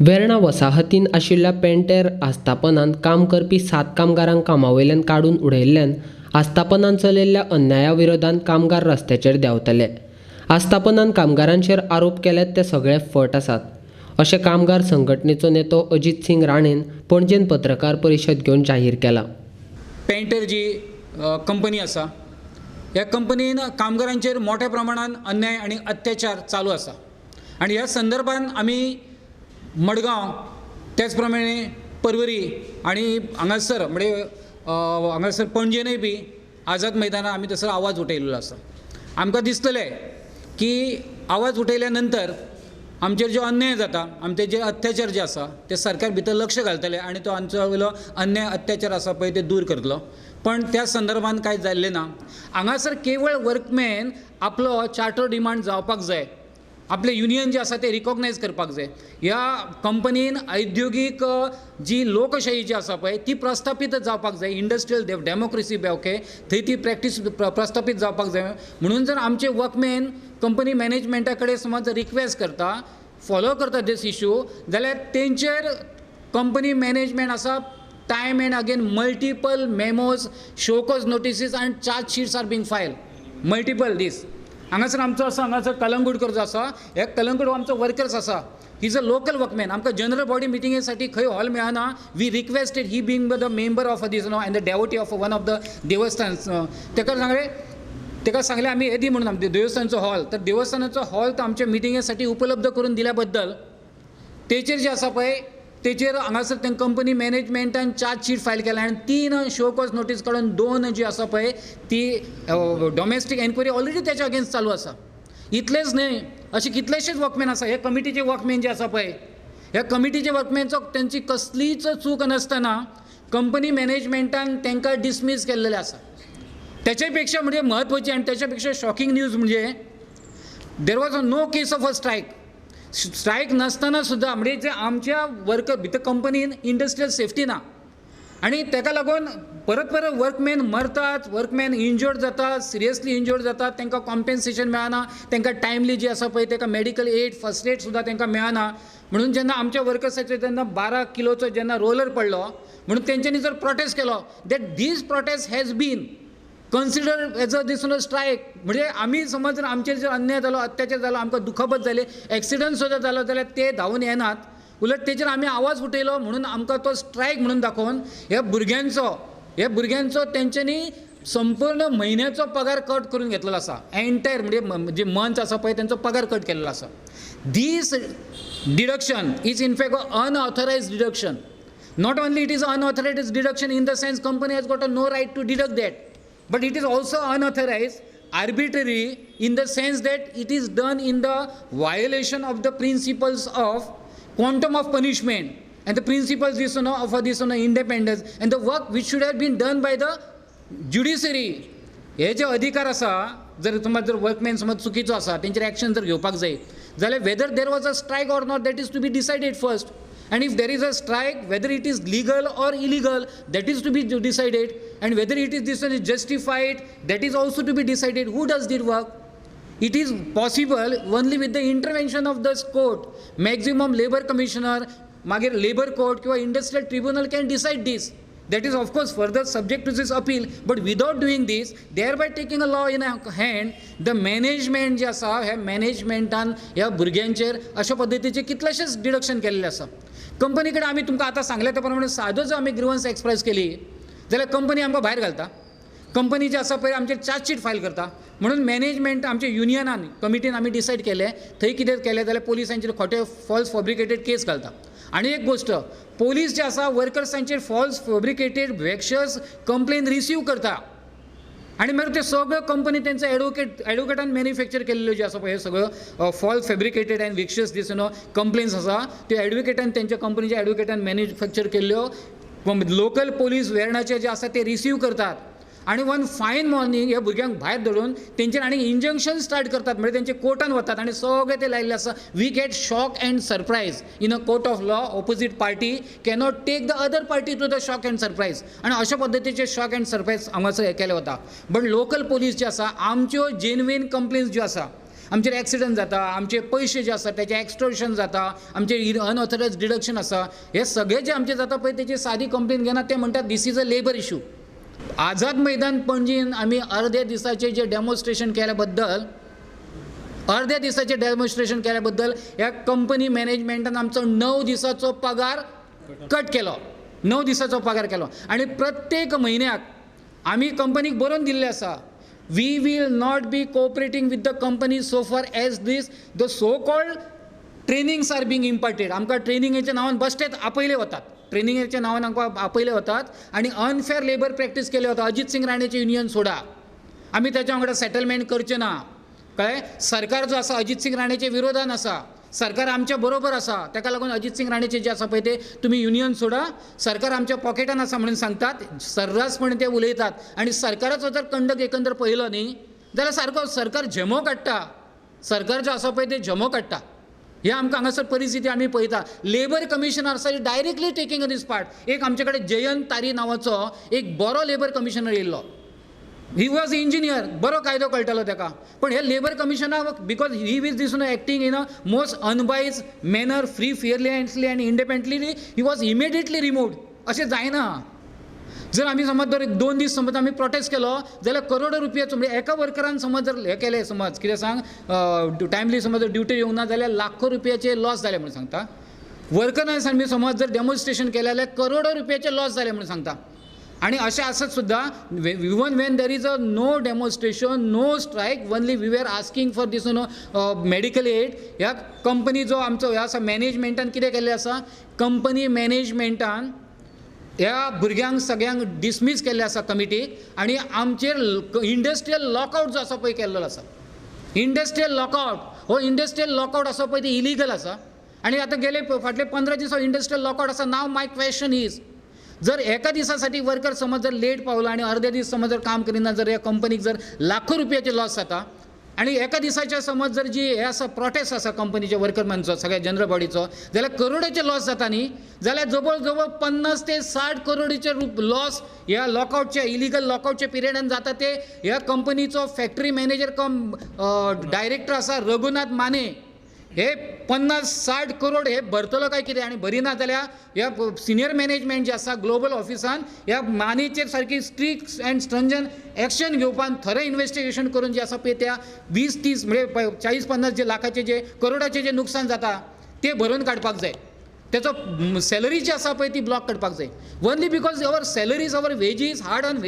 वेर्णा वसाहतीन आशिल्ल्या पेंटेर आस्थापनांत काम करपी 7 कामगारांक कामावयल्यान काडून उडयल्ल्यान आस्थापनांत चलिल्ल्या अन्याया विरोधात कामगार रस्त्याचेर देंवतले. आस्थापनांत कामगारांचेर आरोप केल्यात ते सगळे फट आसात, अशें कामगार संघटनेचो नेतो अजित सिंग राणेन पणजेन पत्रकार परिशद घेवन जाहीर केला. पेंटर जी कंपनी आसा, ह्या कंपनीन कामगारांचेर मोठ्या प्रमाणात अन्याय आणि अत्याचार चालू आसा आणि ह्या संदर्भात आमी मडगांव त्याच प्रमाणे परवरी आणि हांगासर म्हणजे हांगासर पणजेनय बी आझाद मैदानार आमी थंयसर आवाज उठयलेलो आसा. आमकां दिसतलें की आवाज उठयल्या नंतर आमचेर जो अन्याय जाता, आमचे जे अत्याचार जे आसा ते सरकार भितर लक्ष घालतले आणि तो आमचो वयलो अन्याय अत्याचार आसा पळय ते दूर करतलो. पण त्या संदर्भात कांय जाल्लें ना. हांगासर केवळ वर्कमॅन आपलो चार्टर डिमांड जावपाक जाय, आपले युनियन जे आसा ते रिकॉग्नायज करपाक जाय. ह्या कंपनीन औद्योगिक जी लोकशाही जी आसा पळय ती प्रस्थापीत जावपाक जाय. इंडस्ट्रियल डेमोक्रेसी ओके थंय ती प्रॅक्टीस प्रस्थापीत जावपाक जाय. म्हणून जर आमचे वर्कमॅन कंपनी मॅनेजमेंटा कडेन समज रिक्वेस्ट करता, फॉलो करता दीस इश्यू, जाल्यार तेंचेर कंपनी मॅनेजमेंट आसा time and again multiple memos, show cause notices and charge sheets are being filed multiple these. हांगासर आमचो आसा, हांगासर कलंगूटकर जो आसा, हे कलंगूट आमचो वर्कर्स आसा, he is a local workman. आमकां जनरल बॉडी मिटिंगेसाठी खंय हॉल मेळना. We requested he being the member of these and the devotee of one of the देवस्थान्स. तेका सांगलें आमी हे दी म्हणून आमचे देवस्थानचो हॉल. तर देवस्थानाचो हॉल तो आमच्या मिटिंगेसाठी उपलब्ध करून दिल्या बद्दल तेचेर जे आसा पळय तेचेर हांगासर तें कंपनी मॅनेजमेंटान चार्ज शीट फायल केला आनी 3 शोकॉज नोटीस काडून 2 जी आसा पळय ती डॉमेस्टीक एन्क्वायरी ऑलरेडी तेच्या अगेन्स्ट चालू आसा. इतलेंच न्हय, अशे कितलेशेच वर्कमॅन आसा. हे कमिटीचे वर्कमॅन जे आसा पळय, ह्या कमिटीचे वर्कमॅनचो तेंची कसलीच चूक नासतना कंपनी मॅनेजमेंटान तांकां डिसमीस केल्लेले आसा. त्याच्या पेक्षा म्हणजे म्हत्वाची आनी त्याच्या पेक्षा शॉकिंग न्यूज म्हणजे there was no case of a strike नासतना सुद्धा म्हणजे जे आमच्या वर्कर भितर कंपनीन इंडस्ट्रियल सेफ्टी ना आणि ताका लागून परत वर्कमॅन मरतात, वर्कमॅन इंजर्ड जातात, सिरियसली इंजर्ड जातात, तांकां कॉम्पेन्सेशन मेळना, तांकां टायमली जी आसा पळय तांकां मेडिकल एड, फर्स्ट एड सुद्धा तांकां मेळना. म्हणून जेन्ना आमच्या वर्कर्साचेर जेन्ना 12 किलोचो जेन्ना रोलर पडलो म्हणून तेंच्यांनी जर प्रोटेस्ट केलो that this protest has been consider as a this strike. म्हणजे आमी समज जर आमचेर जर अन्याय जालो, अत्याचार जालो, आमकां दुखापत जाली, एक्सिडंट सुद्धा जालो जाल्यार ते धांवून येनात. उलट तेचेर आमी आवाज उठयलो म्हणून आमकां तो स्ट्रायक म्हणून दाखोवन ह्या भुरग्यांचो तेंच्यांनी संपूर्ण म्हयन्याचो पगार कट करून घेतलेलो आसा. एंटायर म्हणजे जे मंथ आसा पळय तेंचो पगार कट केल्लो आसा. This deduction is in fact unauthorized deduction. Not only it is unauthorized deduction in the sense company has got a no right to deduct that, but it is also unauthorized, arbitrary in the sense that it is done in the violation of the principles of quantum of punishment and the principles of this independence and the work which should have been done by the judiciary. हे जे अधिकार आसा, जर समज जर workman समज चुकीचो आसा तेंचेर एक्शन जर घेवपाक जाय जाल्यार whether there was a strike or not that is to be decided first. And if there is a strike, whether it is legal or illegal, that is to be decided. And whether it is this one is justified, that is also to be decided. Who does the work? It is possible only with the intervention of this court. Maximum labor commissioner, मागीर labor court किंवा industrial tribunal can decide this. That is of course further subject to this appeal. But without doing this, thereby taking a law in a hand, the management जे आसा ह्या मॅनेजमेंटान ह्या भुरग्यांचेर अशा पद्दतीचे कितलेशेच डिडक्शन केल्ले आसा. कंपनी कडेन आमी तुमकां आतां सांगल्या त्या प्रमाणे सादो जर आमी ग्रिवन्स एक्सप्रेस केली जाल्यार कंपनी आमकां भायर घालता. कंपनी जी आसा पळय आमचेर चार्ज शीट फायल करता. म्हणून मॅनेजमेंट आमच्या युनियनान कमिटीन आमी डिसायड केलें थंय कितें केलें जाल्यार पोलिसांचेर खोटे फॉल्स फॅब्रिकेटेड केस घालता. आनी एक गोश्ट, पोलीस जे आसा वर्कर्सांचेर फॉल्स फॅब्रिकेटेड वेक्शस कंप्लेन रिसीव करता आणि मागीर ते सगळ्यो कंपनी तेंचो एडवोकेटान मॅन्युफॅक्चर केल्ल्यो जे आसा पळय हे सगळ्यो फॉल्स फॅब्रिकेटेड एंड विक्शस दीस कंप्लेन्स आसा त्यो एडवोकेटान तेंच्या कंपनीच्या एडवोकेटान मॅन्युफॅक्चर केल्ल्यो लोकल पोलीस वेर्णाचे जे आसा ते रिसीव करतात आणि वन फायन मॉर्निंग ह्या भुरग्यांक भायर धरून तेंचेर आनी इंजंक्शन स्टार्ट करतात. म्हणजे तेंचे कोर्टान वतात आणि सगळे ते लायिल्ले आसा. We get shock and surprise in a court of law. Opposite party cannot take the other party to the shock and surprise. आणि अशा पद्दतीचे शॉक अँड सरप्रायज हांगासर हे केले वता. बट लोकल पोलीस जे आसा आमच्यो जेन्युइन कंप्लेन्स ज्यो आसा आमचेर एक्सिडंट जाता, आमचे पयशे जे आसा त्याचे एक्सटॉर्शन जाता, आमचे अनऑथरायज डिडक्शन आसा, हे सगळे जे आमचे जाता पळय तेची सादी कंप्लेन घेना ते म्हणटात this is a labour issue. Azad Maidan पणजीन आमी अर्ध्या दिसाचे जे डेमॉन्स्ट्रेशन केल्या बद्दल ह्या कंपनी मॅनेजमेंटान आमचो 9 दिसाचो पगार कट केलो. 9 दिसाचो पगार केलो आनी प्रत्येक म्हयन्याक आमी कंपनीक बरोवन दिल्लें आसा, we will not be cooperating with the company so far as this the so called trainings are being imparted. आमकां ट्रेनिंगेच्या नांवान बश्टेच आपयले वतात, ट्रेनिंगेच्या नांवान आमकां आपयले वतात आनी अनफेअर लेबर प्रॅक्टीस केले वता. अजित सिंग राणेचे युनियन सोडा, आमी त्याच्या वांगडा सेटलमेंट करचे ना. कळ्ळें? सरकार जो आसा अजित सिंग राणेचे विरोधान आसा, सरकार आमच्या बरोबर आसा, ताका लागून अजित सिंग राणेचे जे आसा पळय ते तुमी युनियन सोडा. सरकार आमच्या पॉकेटान आसा म्हणून सांगतात, सर्रासपणे ते उलयतात आनी सरकाराचो जर कंडक्ट एकंदर पळयलो न्ही जाल्यार सरकार झेमो काडटा, सरकार जो आसा पळय ते झेमो काडटा. हे आमकां हांगासर परिस्थिती आमी पळयता. लेबर कमिशनर आसा डायरेक्टली टेकिंग दीस पार्ट. एक आमचे कडेन जयंत तारी नांवाचो एक बरो लेबर कमिशनर येयल्लो, ही वॉज इंजिनियर, बरो कायदो कळटालो ताका, पण हे लेबर कमिशनाक बिकॉज ही वीज दिसून acting in a most unbiased manner, free fairly आनी independently, he was immediately removed. अशें जायना. जर आमी समज जर 2 दीस समज आमी प्रोटेस्ट केलो जाल्यार करोडो रुपयाचो म्हणजे एका वर्करान समज जर हे केले, समज कितें सांग टायमली समज जर ड्युटी येवंक ना जाल्यार लाखो रुपयाचे लॉस जाले म्हणून सांगता. वर्करांनी समज जर डेमॉन्स्ट्रेशन केलें जाल्यार करोडो रुपयाचे लॉस जाले म्हणून सांगता. आणि अशें आसत सुद्दां even when there is a no demonstration, no strike, only we were asking for this medical aid. ह्या कंपनी जो आमचो हे आसा मॅनेजमेंटान कितें केल्लें आसा, कंपनी मॅनेजमेंटान ह्या भुरग्यांक सगळ्यांक डिसमीस केल्ले आसा कमिटीक आनी आमचेर इंडस्ट्रियल लॉकआउट जो आसा पळय केल्लो आसा. इंडस्ट्रियल लॉकआउट, हो इंडस्ट्रियल लॉकआउट आसा पळय ते इलिगल आसा आनी आतां गेले फाटले 15 दीस इंडस्ट्रियल लॉकआउट आसा. नाव माय क्वेश्चन इज, जर एका दिसासाठी वर्कर समज जर लेट पावलो आणि अर्ध्या दीस समज जर काम करिना, जर ह्या कंपनीक जर लाखो रुपयाचे लॉस जाता आणि एका दिसाच्या समज जर जी हे आसा प्रोटेस्ट आसा कंपनीच्या वर्करमॅनचो सगळ्या जनरल बॉडीचो, जाल्यार करोडाचे लॉस जाता न्ही, जाल्यार जवळ जवळ 50 ते 60 करोडीचे लॉस ह्या लॉकआउटच्या इलिगल लॉकआउटच्या पिरियडान जाता. ते ह्या कंपनीचो फॅक्टरी मॅनेजर कम डायरेक्टर आसा रघुनाथ माने, हे 50-60 करोड हे भरतलो काय कितें, आणि भरिना जाल्यार ह्या सिनियर मॅनेजमेंट जे आसा ग्लोबल ऑफिसान ह्या मानेचेर सारकी स्ट्रिक्ट अँड स्ट्रंजन एक्शन घेवपान थरो इन्व्हेस्टिगेशन करून जे आसा पळय त्या 20-30 म्हणजे 40-50 जे लाखाचे जे करोडाचे जे नुकसान जाता ते भरून काडपाक जाय. त्याचो सॅलरी जी आसा पळय ती ब्लॉक करपाक जाय. Only because our salaries, our wages, hard earn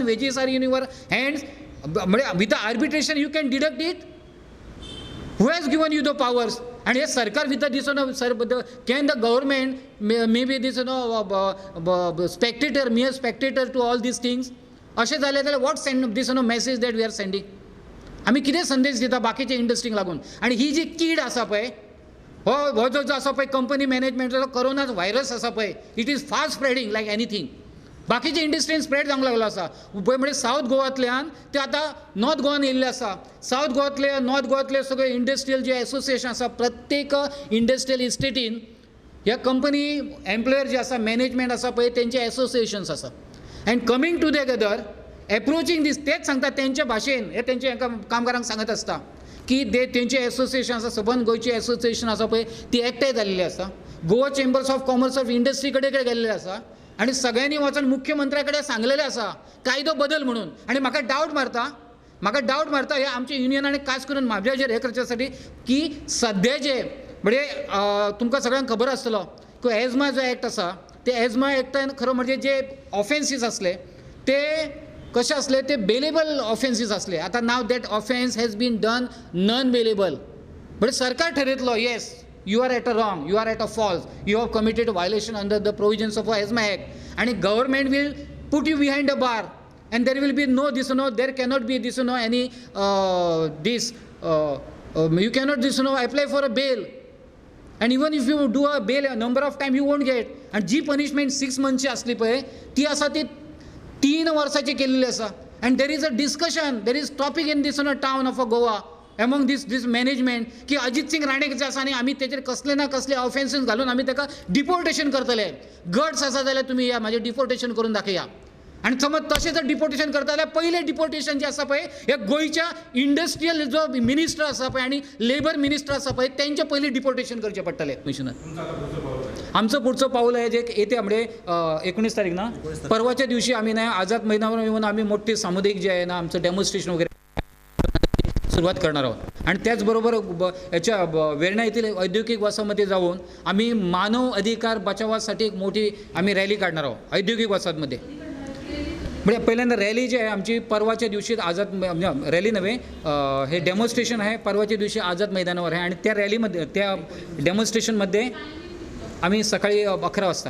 wages are in your hands, म्हणजे with the arbitration you can deduct it. Who has given you the powers? And yes, Sarkar with this, can the government maybe this spectator, mere spectator to all these things? अशें जालें जाल्यार what send this message that we are sending? आमी कितें संदेश दिता बाकीच्या इंडस्ट्रीक लागून? आनी ही जी कीड आसा पळय, हो जो आसा पळय कंपनी मॅनेजमेंटाचो कोरोना व्हायरस आसा पळय, it is fast spreading like anything. बाकीचे इंडस्ट्रीन स्प्रेड जावंक लागलो आसा. म्हणजे साऊथ गोवांतल्यान ते आतां नॉर्थ गोवान येयल्ले आसा. साऊथ गोवांतले नॉर्थ गोवांतले सगळे इंडस्ट्रियल जे एसोसिएशन आसा, प्रत्येक इंडस्ट्रियल इस्टेटीन ह्या कंपनी एम्प्लॉयर जे आसा, मॅनेजमेंट आसा पळय, तेंचे एसोसिएशन्स आसा. अँड कमींग टुगेदर एप्रोचिंग दीस, तेच सांगता तेंच्या भाशेन, हे तेंचे कामगारांक सांगत आसता की तेंचे एसोसिएशन आसा, सबंद गोंयची एसोसिएशन आसा पळय ती एकठांय जाल्ली आसा. Goa chambers of commerce of industry कडेन गेल्ले आसा आणि सगळ्यांनी वचून मुख्यमंत्र्याकडे सांगलेले आसा कायदो बदल म्हणून. आणि म्हाका डावट मारता हे आमच्या युनियनाने खास करून म्हाज्याचेर हे करच्यासाठी की सद्याचे म्हणजे तुमकां सगळ्यांक खबर आसतलो की एजमा जो एक्ट आसा, ते एजमा एक्टान खरो म्हणजे जे ऑफेन्सीस असले ते कशे असले, ते बेलेबल ऑफेन्सीस असले. आता now that offence has been done non bailable, but सरकार ठरयतलो yes you are at a wrong, you are at a false, you have committed a violation under the provisions of ESMA Act, and government will put you behind a bar, and there will be no this, no, there cannot be this, no, any you cannot this, no, apply for a bail, and even if you do a bail a number of time you won't get. and जी punishment 6 months असली पळय ती आसा ती 3 वर्साची केल्ली आसा. and there is a discussion, there is topic in this town of Goa among this management की अजित सिंग राणे जे आसा न्ही, आमी तेचेर कसले ना कसले ऑफेन्सीस घालून आमी ताका डिपोर्टेशन करतले. गट्स आसा जाल्यार तुमी या म्हाजे डिपोर्टेशन करून दाखया. आणि समज तसे जर डिपोटेशन करता जाल्यार पहिले डिपोटेशन जे आसा पळय हे गोंयच्या इंडस्ट्रियल जो मिनिस्टर आसा पळय आनी लेबर मिनिस्टर आसा पळय तेंचे पयलीं डिपोटेशन करचें पडटलें कमिशनर. आमचं पुढचं पाऊल आहे जे येते म्हणजे 19 तारीख ना परवाच्या दिवशी आम्ही ना आझाद मैदानावर येऊन आम्ही मोठी सामुदायिक जे आहे ना आमचं डेमॉन्स्ट्रेशन वगैरे सुरुवात करणार आहोत. आणि त्याचबरोबर याच्या वेर्णा येथील औद्योगिक वसाहतीमध्ये जाऊन आम्ही मानव अधिकार बचावासाठी एक मोठी आम्ही रॅली काढणार आहोत औद्योगिक वसाहतमध्ये. म्हणजे पहिल्यांदा रॅली जी आहे आमची परवाच्या दिवशी आझाद रॅली नव्हे हे डेमॉन्स्ट्रेशन आहे परवाच्या दिवशी आझाद मैदानावर आहे. आणि त्या रॅलीमध्ये त्या डेमॉन्स्ट्रेशनमध्ये आम्ही सकाळी 11 वाजता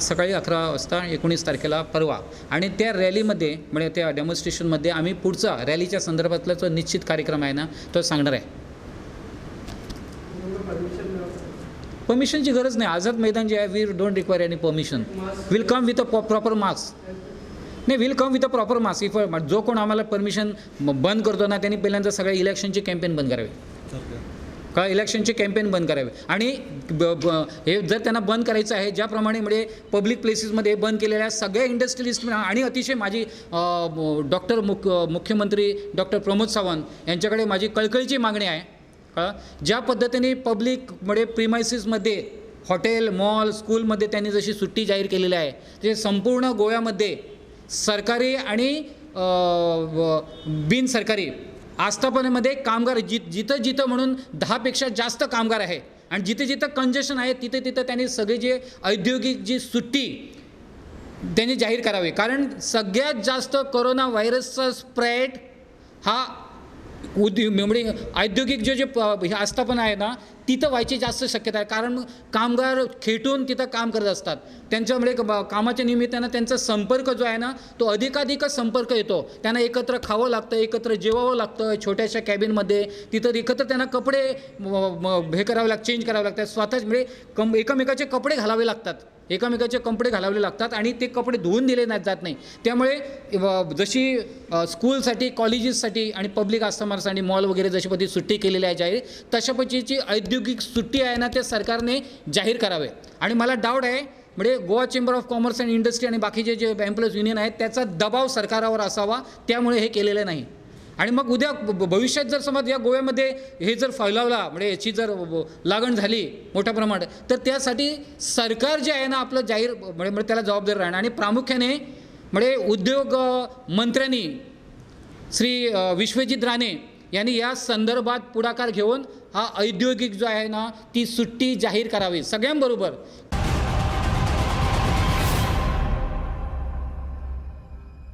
सकाळी 11 वाजता 19 तारखेला परवा. आणि त्या रॅलीमध्ये म्हणजे त्या डेमॉन्स्ट्रेशनमध्ये आम्ही पुढचा रॅलीच्या संदर्भातला जो निश्चित कार्यक्रम आहे ना तो सांगणार आहे. परमिशनची गरज नाही. आझाद मैदान जे आहे we don't require any permission. Will come with a proper marks. नाही will come with a proper marks. If जो कोण आम्हाला परमिशन बंद करतो ना त्यांनी पहिल्यांदा सगळ्या इलेक्शनची कॅम्पेन बंद करावी. का इलेक्शनचे कॅम्पेन बंद करावे. आणि हे जर त्यांना बंद करायचं आहे ज्याप्रमाणे म्हणजे पब्लिक प्लेसेसमध्ये बंद केलेल्या सगळ्या इंडस्ट्रियलिस्ट आणि अतिशय माझी मुख्यमंत्री डॉक्टर प्रमोद सावंत यांच्याकडे माझी कळकळीची मागणी आहे. ज्या पद्धतीने पब्लिक म्हणजे प्रिमायसिसमध्ये हॉटेल मॉल स्कूलमध्ये त्यांनी जशी सुट्टी जाहीर केलेली आहे ते संपूर्ण गोव्यामध्ये सरकारी आणि बिन सरकारी आस्थापनेमध्ये कामगार जिथं जिथं म्हणून 10पेक्षा जास्त कामगार आहे आणि जिथे जिथं कंजेशन आहे तिथे तिथं त्यांनी सगळे जे औद्योगिक जी सुट्टी त्यांनी जाहीर करावी. कारण सगळ्यात जास्त कोरोना व्हायरसचा स्प्रेड हा म्हणजे औद्योगिक जे हे आस्थापना आहे ना तिथं व्हायची जास्त शक्यता आहे. कारण कामगार खेटून तिथं काम करत असतात. त्यांच्यामुळे कामाच्या निमित्तानं त्यांचा संपर्क जो आहे ना तो अधिकाधिक संपर्क येतो. त्यांना एकत्र खावं लागतं एकत्र जेवावं लागतं छोट्याशा कॅबिनमध्ये. तिथं एकत्र त्यांना कपडे हे करावे लागतात चेंज करावे लागतात. स्वतःच म्हणजे एकमेकाचे कपडे घालावे लागतात एकमेकाचे कपडे घालावे लागतात आणि ते कपडे धुवून दिले जात नाही. त्यामुळे जशी स्कूलसाठी कॉलेजेससाठी आणि पब्लिक आस्थापनासाठी मॉल वगैरे जशी पद्धती सुट्टी केलेली आहे जाहीर तशा पद्धतीची औद्योगिक सुट्टी आहे ना ते सरकारने जाहीर करावे. आणि मला डाऊट आहे म्हणजे Goa chamber of commerce and industry आणि बाकीचे जे एम्प्लॉईज युनियन आहेत त्याचा दबाव सरकारवर असावा त्यामुळे हे केलेलं नाही. आणि मग उद्या भविष्यात जर समज या गोव्यामध्ये हे जर फैलावला म्हणजे याची जर लागण झाली मोठ्या प्रमाणात तर त्यासाठी सरकार जे आहे ना आपलं जाहीर म्हणजे त्याला जबाबदार राहणार. आणि प्रामुख्याने म्हणजे उद्योग मंत्र्यांनी श्री विश्वजित राणे यांनी या संदर्भात पुढाकार घेऊन हा औद्योगिक जो आहे ना ती सुट्टी जाहीर करावी सगळ्यांबरोबर.